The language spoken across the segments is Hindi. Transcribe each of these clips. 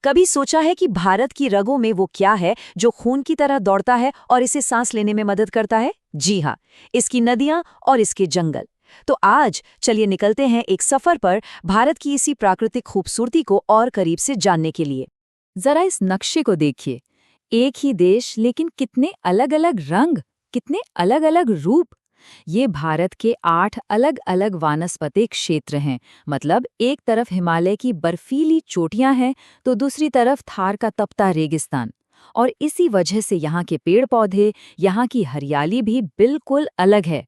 कभी सोचा है कि भारत की रगों में वो क्या है जो खून की तरह दौड़ता है और इसे सांस लेने में मदद करता है? जी हाँ, इसकी नदियां और इसके जंगल। तो आज चलिए निकलते हैं एक सफर पर भारत की इसी प्राकृतिक खूबसूरती को और करीब से जानने के लिए। जरा इस नक्शे को देखिए। एक ही देश लेकिन कितने अलग अलग रंग, कितने अलग अलग रूप। ये भारत के 8 अलग अलग वानस्पतिक क्षेत्र हैं। मतलब एक तरफ हिमालय की बर्फीली चोटियां हैं तो दूसरी तरफ थार का तपता रेगिस्तान। और इसी वजह से यहाँ के पेड़ पौधे, यहाँ की हरियाली भी बिल्कुल अलग है।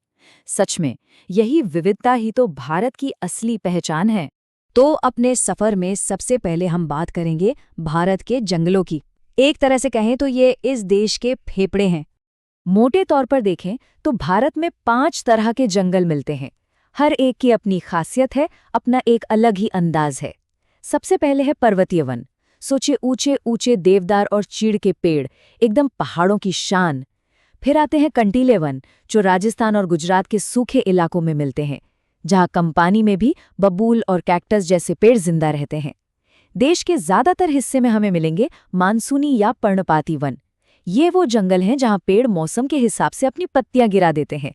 सच में यही विविधता ही तो भारत की असली पहचान है। तो अपने सफर में सबसे पहले हम बात करेंगे भारत के जंगलों की। एक तरह से कहें तो ये इस देश के फेफड़े हैं। मोटे तौर पर देखें तो भारत में 5 तरह के जंगल मिलते हैं। हर एक की अपनी खासियत है, अपना एक अलग ही अंदाज है। सबसे पहले है पर्वतीय वन। सोचिए ऊंचे ऊंचे देवदार और चीड़ के पेड़, एकदम पहाड़ों की शान। फिर आते हैं कंटीले वन, जो राजस्थान और गुजरात के सूखे इलाकों में मिलते हैं, जहां कम पानी में भी बबूल और कैक्टस जैसे पेड़ जिंदा रहते हैं। देश के ज्यादातर हिस्से में हमें मिलेंगे मानसूनी या पर्णपाती वन। ये वो जंगल हैं जहां पेड़ मौसम के हिसाब से अपनी पत्तियां गिरा देते हैं।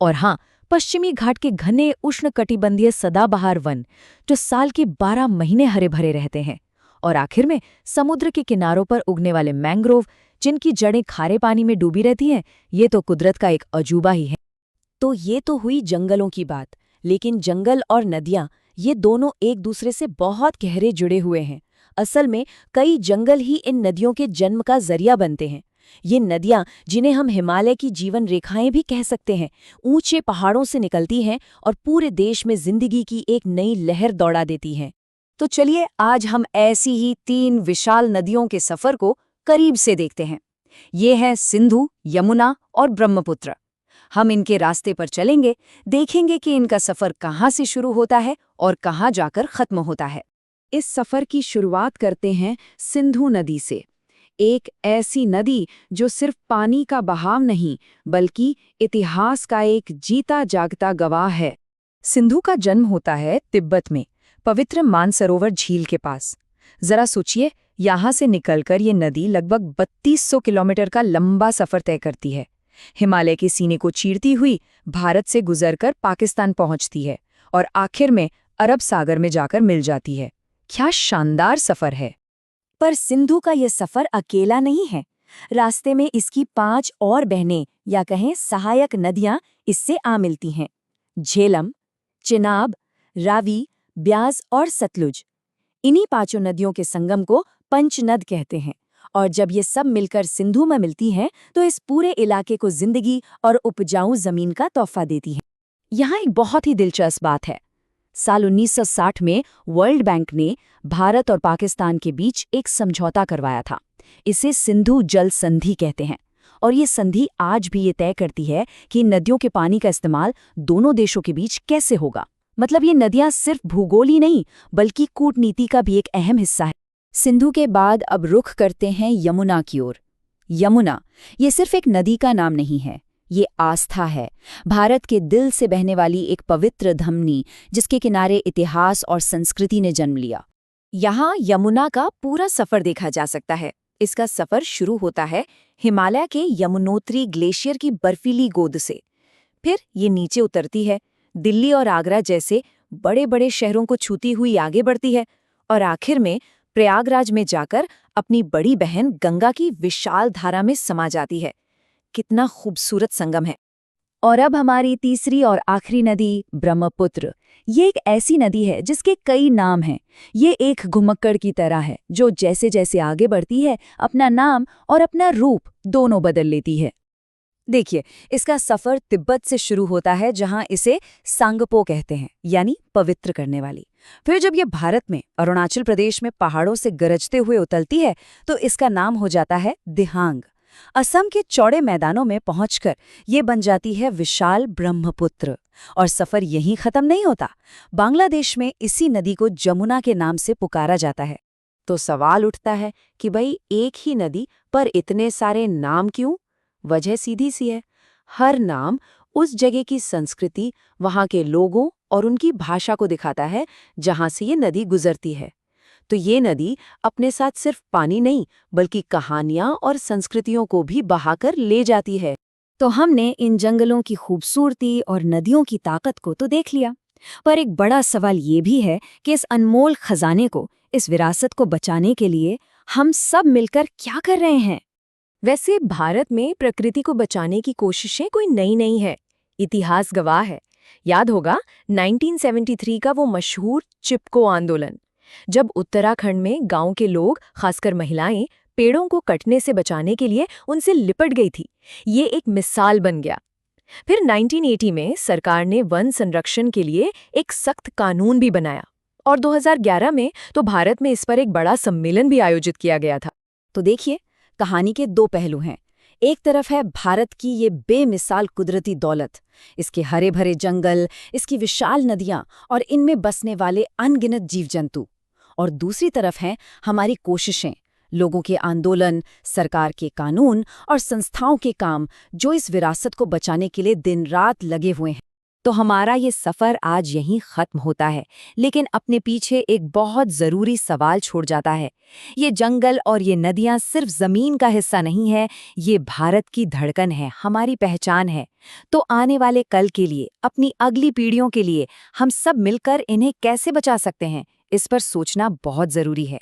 और हाँ, पश्चिमी घाट के घने उष्णकटिबंधीय सदाबहार वन, जो साल के 12 महीने हरे भरे रहते हैं। और आखिर में समुद्र के किनारों पर उगने वाले मैंग्रोव, जिनकी जड़ें खारे पानी में डूबी रहती हैं। ये तो कुदरत का एक अजूबा ही है। तो ये तो हुई जंगलों की बात, लेकिन जंगल और नदियां, ये दोनों एक दूसरे से बहुत गहरे जुड़े हुए हैं। असल में कई जंगल ही इन नदियों के जन्म का जरिया बनते हैं। ये नदियां, जिन्हें हम हिमालय की जीवन रेखाएं भी कह सकते हैं, ऊंचे पहाड़ों से निकलती हैं और पूरे देश में जिंदगी की एक नई लहर दौड़ा देती हैं। तो चलिए आज हम ऐसी ही 3 विशाल नदियों के सफर को करीब से देखते हैं। ये हैं सिंधु, यमुना और ब्रह्मपुत्र। हम इनके रास्ते पर चलेंगे, देखेंगे कि इनका सफर कहाँ से शुरू होता है और कहाँ जाकर खत्म होता है। इस सफर की शुरुआत करते हैं सिंधु नदी से। एक ऐसी नदी जो सिर्फ पानी का बहाव नहीं, बल्कि इतिहास का एक जीता जागता गवाह है। सिंधु का जन्म होता है तिब्बत में, पवित्र मानसरोवर झील के पास। जरा सोचिए, यहाँ से निकलकर ये नदी लगभग 3200 किलोमीटर का लंबा सफर तय करती है। हिमालय के सीने को चीरती हुई भारत से गुजरकर पाकिस्तान पहुंचती है और आखिर में अरब सागर में जाकर मिल जाती है। क्या शानदार सफर है! पर सिंधु का यह सफर अकेला नहीं है। रास्ते में इसकी 5 और बहनें या कहें सहायक नदियां इससे आ मिलती हैं। झेलम, चिनाब, रावी, ब्यास और सतलुज। इन्हीं 5 नदियों के संगम को पंचनद कहते हैं। और जब ये सब मिलकर सिंधु में मिलती हैं तो इस पूरे इलाके को जिंदगी और उपजाऊ जमीन का तोहफा देती हैं। यहाँ एक बहुत ही दिलचस्प बात है। साल 1960 में वर्ल्ड बैंक ने भारत और पाकिस्तान के बीच एक समझौता करवाया था। इसे सिंधु जल संधि कहते हैं। और ये संधि आज भी ये तय करती है कि नदियों के पानी का इस्तेमाल दोनों देशों के बीच कैसे होगा। मतलब ये नदियां सिर्फ भूगोल ही नहीं, बल्कि कूटनीति का भी एक अहम हिस्सा है। सिंधु के बाद अब रुख करते हैं यमुना की ओर। यमुना ये सिर्फ एक नदी का नाम नहीं है, ये आस्था है। भारत के दिल से बहने वाली एक पवित्र धमनी, जिसके किनारे इतिहास और संस्कृति ने जन्म लिया। यहाँ यमुना का पूरा सफर देखा जा सकता है। इसका सफर शुरू होता है हिमालय के यमुनोत्री ग्लेशियर की बर्फीली गोद से। फिर ये नीचे उतरती है, दिल्ली और आगरा जैसे बड़े बड़े शहरों को छूती हुई आगे बढ़ती है और आखिर में प्रयागराज में जाकर अपनी बड़ी बहन गंगा की विशाल धारा में समा जाती है। कितना खूबसूरत संगम है। और अब हमारी तीसरी और आखिरी नदी ब्रह्मपुत्र। ये एक ऐसी नदी है जिसके कई नाम हैं। ये एक घुमक्कड़ की तरह है जो जैसे जैसे आगे बढ़ती है अपना नाम और अपना रूप दोनों बदल लेती है। देखिए, इसका सफर तिब्बत से शुरू होता है, जहां इसे सांगपो कहते हैं, यानी पवित्र करने वाली। फिर जब ये भारत में अरुणाचल प्रदेश में पहाड़ों से गरजते हुए उतरती है तो इसका नाम हो जाता है दिहांग। असम के चौड़े मैदानों में पहुंचकर ये बन जाती है विशाल ब्रह्मपुत्र। और सफर यहीं खत्म नहीं होता। बांग्लादेश में इसी नदी को जमुना के नाम से पुकारा जाता है। तो सवाल उठता है कि भाई एक ही नदी पर इतने सारे नाम क्यों? वजह सीधी सी है। हर नाम उस जगह की संस्कृति, वहां के लोगों और उनकी भाषा को दिखाता है जहां से ये नदी गुजरती है। तो ये नदी अपने साथ सिर्फ पानी नहीं बल्कि कहानियां और संस्कृतियों को भी बहाकर ले जाती है। तो हमने इन जंगलों की खूबसूरती और नदियों की ताकत को तो देख लिया, पर एक बड़ा सवाल ये भी है कि इस अनमोल खजाने को, इस विरासत को बचाने के लिए हम सब मिलकर क्या कर रहे हैं? वैसे भारत में प्रकृति को बचाने की कोशिशें कोई नई नहीं है। इतिहास गवाह है। याद होगा 1973 का वो मशहूर चिपको आंदोलन, जब उत्तराखंड में गांव के लोग, खासकर महिलाएं, पेड़ों को कटने से बचाने के लिए उनसे लिपट गई थी। ये एक मिसाल बन गया। फिर 1980 में सरकार ने वन संरक्षण के लिए एक सख्त कानून भी बनाया और 2011 में तो भारत में इस पर एक बड़ा सम्मेलन भी आयोजित किया गया था। तो देखिए, कहानी के दो पहलू हैं। एक तरफ है भारत की ये बेमिसाल कुदरती दौलत, इसके हरे भरे जंगल, इसकी विशाल नदियां और इनमें बसने वाले अनगिनत जीव जंतु। और दूसरी तरफ हैं हमारी कोशिशें, लोगों के आंदोलन, सरकार के कानून और संस्थाओं के काम, जो इस विरासत को बचाने के लिए दिन रात लगे हुए हैं। तो हमारा ये सफ़र आज यहीं ख़त्म होता है, लेकिन अपने पीछे एक बहुत ज़रूरी सवाल छोड़ जाता है। ये जंगल और ये नदियाँ सिर्फ ज़मीन का हिस्सा नहीं है, ये भारत की धड़कन है, हमारी पहचान है। तो आने वाले कल के लिए, अपनी अगली पीढ़ियों के लिए हम सब मिलकर इन्हें कैसे बचा सकते हैं, इस पर सोचना बहुत ज़रूरी है।